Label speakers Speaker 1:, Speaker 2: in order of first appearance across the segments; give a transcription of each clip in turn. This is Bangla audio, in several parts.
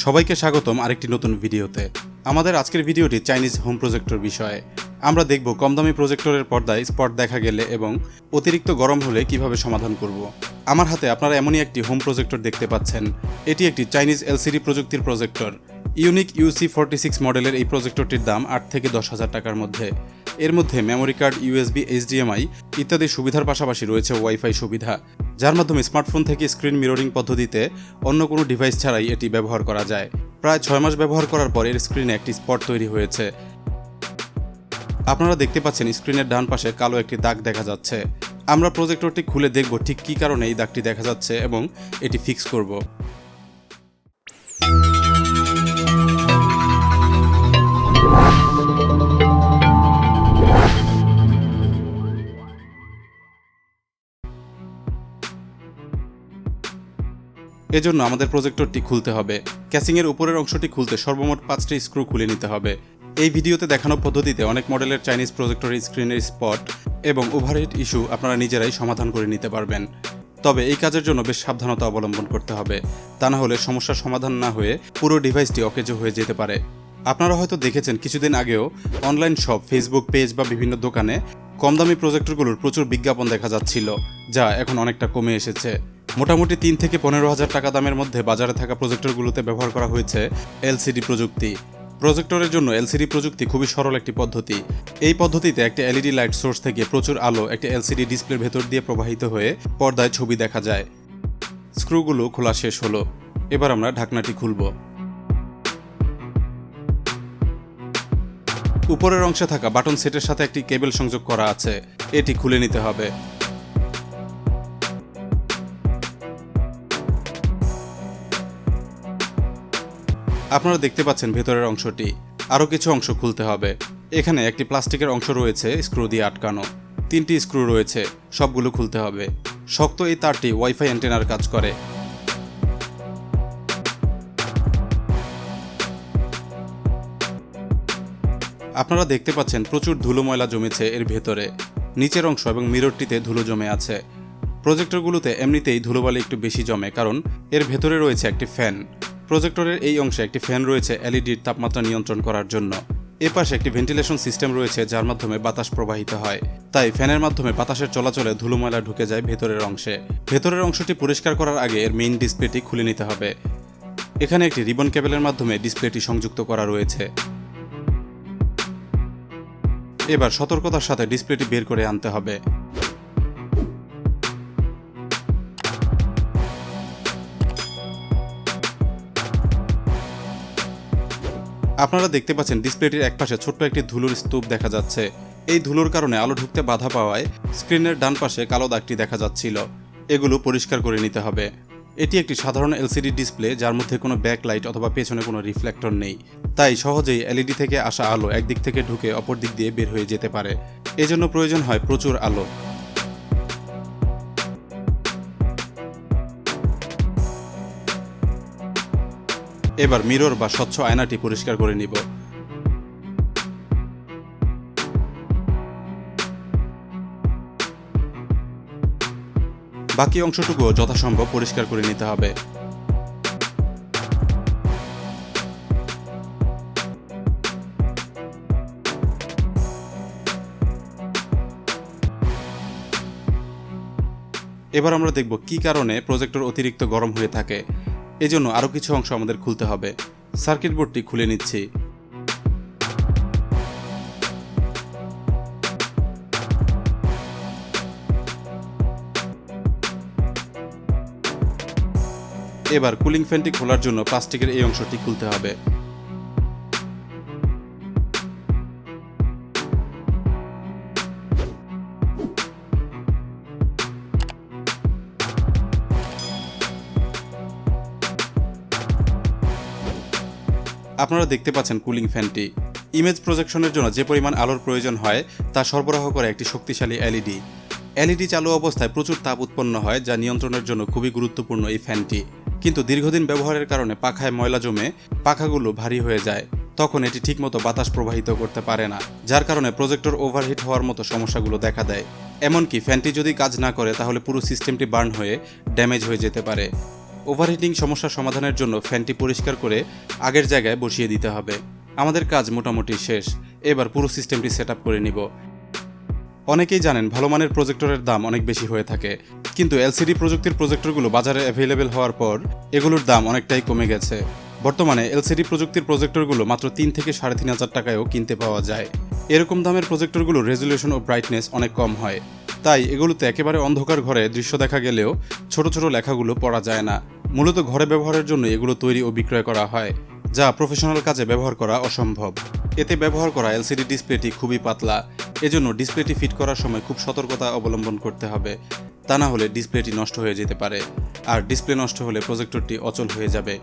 Speaker 1: সবাইকে স্বাগতম আরেকটি নতুন ভিডিওতে। আমাদের আজকের ভিডিওটি চাইনিজ হোম প্রজেক্টর বিষয়ে। আমরা দেখব কম দামি প্রজেক্টরের পর্দায় স্পট দেখা গেলে এবং অতিরিক্ত গরম হলে কিভাবে সমাধান করব। আমার হাতে আপনারা এমনই একটি হোম প্রজেক্টর দেখতে পাচ্ছেন। এটি একটি চাইনিজ এলসিডি প্রযুক্তির প্রজেক্টর। ইউনিক UC46 মডেলের এই প্রজেক্টরটির দাম 8 থেকে 10,000 টাকার মধ্যে। এর মধ্যে মেমোরি কার্ড, USB, HDMI ইত্যাদি সুবিধার পাশাপাশি রয়েছে ওয়াইফাই সুবিধা, যার মাধ্যমে স্মার্টফোন থেকে স্ক্রিন মিররিং পদ্ধতিতে অন্য কোনো ডিভাইস ছাড়াই এটি ব্যবহার করা যায়। প্রায় 6 মাস ব্যবহার করার পর এর স্ক্রিনে একটি স্পট তৈরি হয়েছে। আপনারা দেখতে পাচ্ছেন স্ক্রিনের ডান পাশে কালো একটি দাগ দেখা যাচ্ছে। আমরা প্রজেক্টরটি খুলে দেখব ঠিক কী কারণে এই দাগটি দেখা যাচ্ছে এবং এটি ফিক্স করব। এজন্য আমাদের প্রজেক্টরটি খুলতে হবে। ক্যাসিংয়ের উপরের অংশটি খুলতে সর্বমোট 5টি স্ক্রু খুলে নিতে হবে। এই ভিডিওতে দেখানো পদ্ধতিতে অনেক মডেলের চাইনিজ প্রজেক্টরের স্ক্রিনের স্পট এবং ওভারহিট ইস্যু আপনারা নিজেরাই সমাধান করে নিতে পারবেন। তবে এই কাজের জন্য বেশ সাবধানতা অবলম্বন করতে হবে, তা না হলে সমস্যার সমাধান না হয়ে পুরো ডিভাইসটি অকেজো হয়ে যেতে পারে। আপনারা হয়তো দেখেছেন কিছুদিন আগেও অনলাইন শপ, ফেসবুক পেজ বা বিভিন্ন দোকানে কম দামি প্রজেক্টরগুলোর প্রচুর বিজ্ঞাপন দেখা যাচ্ছিল, যা এখন অনেকটা কমে এসেছে। মোটামুটি 3 থেকে 15,000 টাকা দামের মধ্যে বাজারে থাকা প্রজেক্টরগুলোতে ব্যবহার করা হয়েছে এলসিডি প্রযুক্তি। প্রজেক্টরের জন্য এলসিডি প্রযুক্তি খুবই সরল একটি পদ্ধতি। এই পদ্ধতিতে একটি এলইডি লাইট সোর্স থেকে প্রচুর আলো একটি এলসিডি ডিসপ্লের ভেতর দিয়ে প্রবাহিত হয়ে পর্দায় ছবি দেখা যায়। স্ক্রুগুলো খোলা শেষ হলো। এবার আমরা ঢাকনাটি খুলব। উপরের অংশে থাকা বাটন সেটের সাথে একটি কেবল সংযোগ করা আছে, এটি খুলে নিতে হবে। আপনারা দেখতে পাচ্ছেন ভেতরের অংশটি। আরও কিছু অংশ খুলতে হবে। এখানে একটি প্লাস্টিকের অংশ রয়েছে স্ক্রু দিয়ে আটকানো। 3টি স্ক্রু রয়েছে, সবগুলো খুলতে হবে। শক্ত এই তারটি ওয়াইফাই অ্যান্টেনার কাজ করে। আপনারা দেখতে পাচ্ছেন প্রচুর ধুলো ময়লা জমেছে এর ভেতরে। নিচের অংশ এবং মিররটিতে ধুলো জমে আছে। প্রজেক্টরগুলোতে এমনিতেই ধুলোবালি একটু বেশি জমে, কারণ এর ভেতরে রয়েছে একটি ফ্যান। প্রজেক্টরের এই অংশে একটি ফ্যান রয়েছে এলইডির তাপমাত্রা নিয়ন্ত্রণ করার জন্য। এপাশে একটি ভেন্টিলেশন সিস্টেম রয়েছে, যার মাধ্যমে বাতাস প্রবাহিত হয়। তাই ফ্যানের মাধ্যমে বাতাসের চলাচলে ধুলো ময়লা ঢুকে যায় ভেতরের অংশে। ভেতরের অংশটি পরিষ্কার করার আগে এর মেইন ডিসপ্লেটি খুলে নিতে হবে। এখানে একটি রিবন কেবলের মাধ্যমে ডিসপ্লেটি সংযুক্ত করা রয়েছে। এবার সতর্কতার সাথে ডিসপ্লেটি বের করে আনতে হবে। আপনারা দেখতে পাচ্ছেন ডিসপ্লেটির একপাশে ছোট্ট একটি ধুলোর স্তূপ দেখা যাচ্ছে। এই ধুলোর কারণে আলো ঢুকতে বাধা পাওয়ায় স্ক্রিনের ডান পাশে কালো দাগটি দেখা যাচ্ছিল। এগুলো পরিষ্কার করে নিতে হবে। এটি একটি সাধারণ এলসিডি ডিসপ্লে, যার মধ্যে কোনো ব্যাকলাইট অথবা পেছনে কোনো রিফ্লেক্টর নেই। তাই সহজেই এলইডি থেকে আসা আলো একদিক থেকে ঢুকে অপর দিক দিয়ে বের হয়ে যেতে পারে। এজন্য প্রয়োজন হয় প্রচুর আলো। এবার মিরর বা স্বচ্ছ আয়নাটি পরিষ্কার করে নিব। বাকি অংশটুকুও যথাসম্ভব পরিষ্কার করে নিতে হবে। এবার আমরা দেখব কী কারণে প্রজেক্টর অতিরিক্ত গরম হয়ে থাকে। এজন্য আরও কিছু অংশ আমাদের খুলতে হবে। সার্কিট বোর্ডটি খুলে নিচ্ছি। এবার কুলিং ফ্যানটি খোলার জন্য প্লাস্টিকের এই অংশটি খুলতে হবে। আপনারা দেখতে পাচ্ছেন কুলিং ফ্যানটি। ইমেজ প্রজেকশনের জন্য যে পরিমাণ আলোর প্রয়োজন হয় তা সরবরাহ করে একটি শক্তিশালী এলইডি। এলইডি চালু অবস্থায় প্রচুর তাপ উৎপন্ন হয়, যা নিয়ন্ত্রণের জন্য খুবই গুরুত্বপূর্ণ এই ফ্যানটি। কিন্তু দীর্ঘদিন ব্যবহারের কারণে পাখায় ময়লা জমে পাখাগুলো ভারী হয়ে যায়। তখন এটি ঠিকমতো বাতাস প্রবাহিত করতে পারে না, যার কারণে প্রজেক্টর ওভারহিট হওয়ার মতো সমস্যাগুলো দেখা দেয়। এমনকি ফ্যানটি যদি কাজ না করে তাহলে পুরো সিস্টেমটি বার্ন হয়ে ড্যামেজ হয়ে যেতে পারে। ওভারহিটিং সমস্যা সমাধানের জন্য ফ্যানটি পরিষ্কার করে আগের জায়গায় বসিয়ে দিতে হবে। আমাদের কাজ মোটামুটি শেষ। এবার পুরো সিস্টেমটি সেট আপ করে নিব। অনেকেই জানেন ভালো মানের প্রজেক্টরের দাম অনেক বেশি হয়ে থাকে, কিন্তু এলসিডি প্রযুক্তির প্রজেক্টরগুলো বাজারে অ্যাভেলেবেল হওয়ার পর এগুলোর দাম অনেকটাই কমে গেছে। বর্তমানে এলসিডি প্রযুক্তির প্রজেক্টরগুলো মাত্র 3 থেকে 3,500 টাকায়ও কিনতে পাওয়া যায়। এরকম দামের প্রজেক্টরগুলোর রেজুলেশন ও ব্রাইটনেস অনেক কম হয়, তাই এগুলোতে একেবারে অন্ধকার ঘরে দৃশ্য দেখা গেলেও ছোট ছোট লেখাগুলো পড়া যায় না। মূলত ঘরে ব্যবহারের জন্য এগুলো তৈরি ও বিক্রয় করা হয়, যা প্রফেশনাল কাজে ব্যবহার করা অসম্ভব। এতে ব্যবহার করা এলসিডি ডিসপ্লেটি খুবই পাতলা, এজন্য ডিসপ্লেটি ফিট করার সময় খুব সতর্কতা অবলম্বন করতে হবে, তা না হলে ডিসপ্লেটি নষ্ট হয়ে যেতে পারে, আর ডিসপ্লে নষ্ট হলে প্রজেক্টরটি অচল হয়ে যাবে।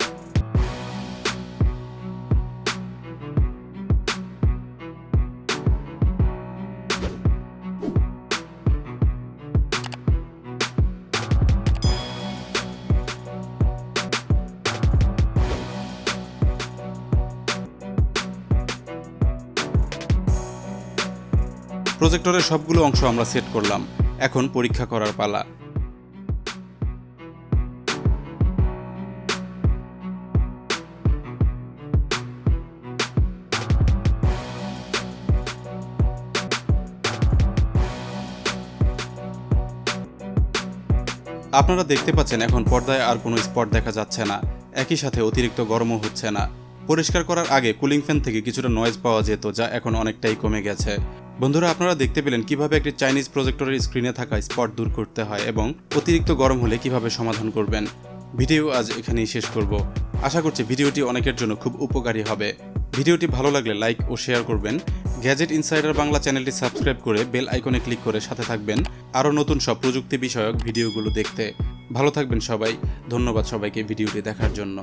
Speaker 1: প্রজেক্টরের সবগুলো অংশ আমরা সেট করলাম, এখন পরীক্ষা করার পালা। আপনারা দেখতে পাচ্ছেন এখন পর্দায় আর কোনো স্পট দেখা যাচ্ছে না, একই সাথে অতিরিক্ত গরমও হচ্ছে না। পরিষ্কার করার আগে কুলিং ফ্যান থেকে কিছুটা নয়েজ পাওয়া যেত, যা এখন অনেকটাই কমে গেছে। বন্ধুরা, আপনারা দেখতে পেলেন কিভাবে একটি চাইনিজ প্রজেক্টরের স্ক্রিনে থাকা স্পট দূর করতে হয় এবং অতিরিক্ত গরম হলে কিভাবে সমাধান করবেন। ভিডিও আজ এখানেই শেষ করব। আশা করছি ভিডিওটি অনেকের জন্য খুব উপকারী হবে। ভিডিওটি ভালো লাগলে লাইক ও শেয়ার করবেন। গ্যাজেট ইনসাইডার বাংলা চ্যানেলটি সাবস্ক্রাইব করে বেল আইকনে ক্লিক করে সাথে থাকবেন আরও নতুন সব প্রযুক্তি বিষয়ক ভিডিওগুলো দেখতে। ভালো থাকবেন সবাই। ধন্যবাদ সবাইকে ভিডিওটি দেখার জন্য।